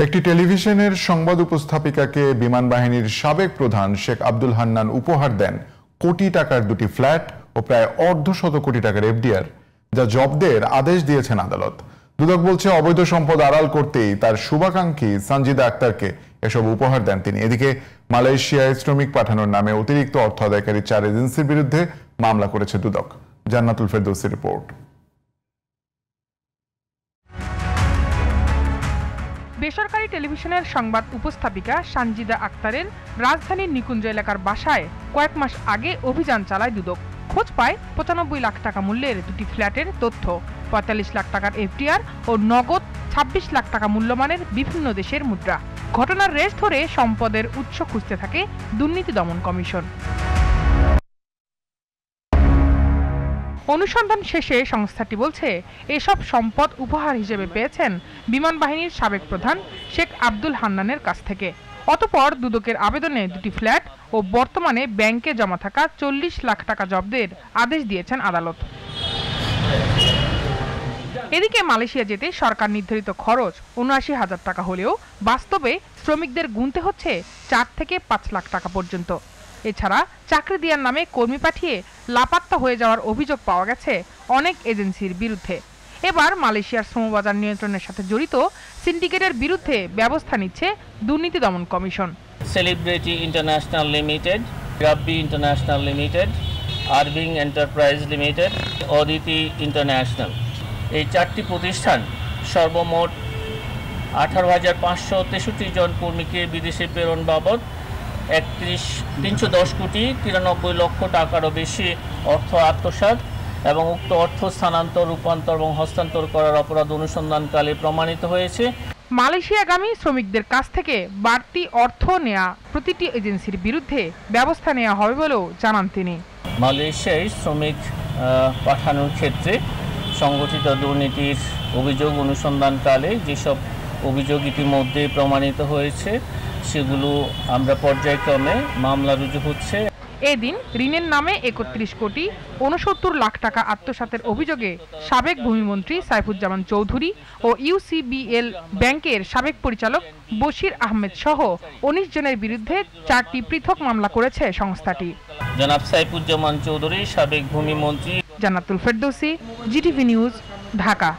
একটি টেলিভিশনের সংবাদ উপস্থাপিকাকে বিমান বাহিনীর সাবেক প্রধান শেখ আব্দুল হান্নান উপহার দেন কোটি টাকার দুটি ফ্ল্যাট ও প্রায় অর্ধশত কোটি টাকার এফডিআর, যা জব্দের আদেশ দিয়েছেন আদালত। দুদক বলছে, অবৈধ সম্পদ আড়াল করতেই তার শুভাকাঙ্ক্ষী সানজিদা আক্তারকে এসব উপহার দেন তিনি। এদিকে মালয়েশিয়ায় শ্রমিক পাঠানোর নামে অতিরিক্ত অর্থ আদায়কারী 4 এজেন্সির বিরুদ্ধে মামলা করেছে দুদক। জান্নাতুল ফেরদৌসির রিপোর্ট। বেসরকারি টেলিভিশনের সংবাদ উপস্থাপিকা সানজিদা আক্তারের রাজধানীর নিকুঞ্জ এলাকার বাসায় কয়েক মাস আগে অভিযান চালায় দুদক। খোঁজ পায় 95 লাখ টাকা মূল্যের দুটি ফ্ল্যাটের তথ্য, 45 লাখ টাকার এফডিআর ও নগদ 26 লাখ টাকা মূল্যমানের বিভিন্ন দেশের মুদ্রা। ঘটনার রেশ ধরে সম্পদের উৎস খুঁজতে থাকে দুর্নীতি দমন কমিশন। অনুসন্ধান শেষে সংস্থাটি বলছে, এসব সম্পদ উপহার হিসেবে পেয়েছেন বিমান বাহিনীর সাবেক প্রধান শেখ আব্দুল হান্নানের কাছ থেকে। অতঃপর দুদকের আবেদনে দুটি ফ্ল্যাট ও বর্তমানে ব্যাংকে জমা থাকা 40 লাখ টাকা জব্দের আদেশ দিয়েছেন আদালত। এদিকে মালয়েশিয়া যেতে সরকার নির্ধারিত খরচ ৭৯,০০০ টাকা হলেও বাস্তবে শ্রমিকদের গুনতে হচ্ছে 4 থেকে 5 লাখ টাকা পর্যন্ত। এছাড়া চাকরি দেওয়ার নামে কর্মী পাঠিয়ে লাপাত্তা হয়ে যাওয়ার অভিযোগ পাওয়া গেছে অনেক এজেন্সির বিরুদ্ধে। এবার মালয়েশিয়ার শ্রমবাজার নিয়ন্ত্রণের সাথে জড়িত সিন্ডিকেটের বিরুদ্ধে ব্যবস্থা নিচ্ছে দুর্নীতি দমন কমিশন। Celebrity international limited, Rabbi international limited, Irving enterprise limited, Aditi international, এই 4টি প্রতিষ্ঠান সর্বমোট 18,563 জন কর্মীকে বিদেশে প্রেরণ বাবদ 310 কোটি 93 লক্ষ টাকারও বেশি অর্থ আত্মসাৎ এবং উক্ত অর্থ স্থানান্তর, রূপান্তর এবং হস্তান্তর করার অপরাধ অনুসন্ধানকালে প্রমাণিত হয়েছে। মালয়েশিয়াগামী শ্রমিকদের কাছ থেকে বাড়তি অর্থ নেওয়া প্রতিটি এজেন্সির বিরুদ্ধে ব্যবস্থা নেওয়া হবে বলেও জানান তিনি। মালয়েশিয়ায় শ্রমিক পাঠানোর ক্ষেত্রে সংগঠিত দুর্নীতির অভিযোগ অনুসন্ধানকালে যেসব অভিযোগ ইতিমধ্যে প্রমাণিত হয়েছে, সেগুলো আমরা পর্যায়ক্রমে মামলা রুজু হচ্ছে। এদিন ঋণের নামে 31 কোটি 69 লাখ টাকা আত্মসাতের অভিযোগে সাবেক ভূমিমন্ত্রী সাইফুজ্জামান চৌধুরী ও ইউসিবিএল ব্যাংকের সাবেক পরিচালক বশির আহমেদ সহ 19 জনের বিরুদ্ধে 4টি পৃথক মামলা করেছে সংস্থাটি। জনাব সাইফুজ্জামান চৌধুরী, সাবেক ভূমিমন্ত্রী। জান্নাতুল ফেরদৌসি, জিটিভি নিউজ, ঢাকা।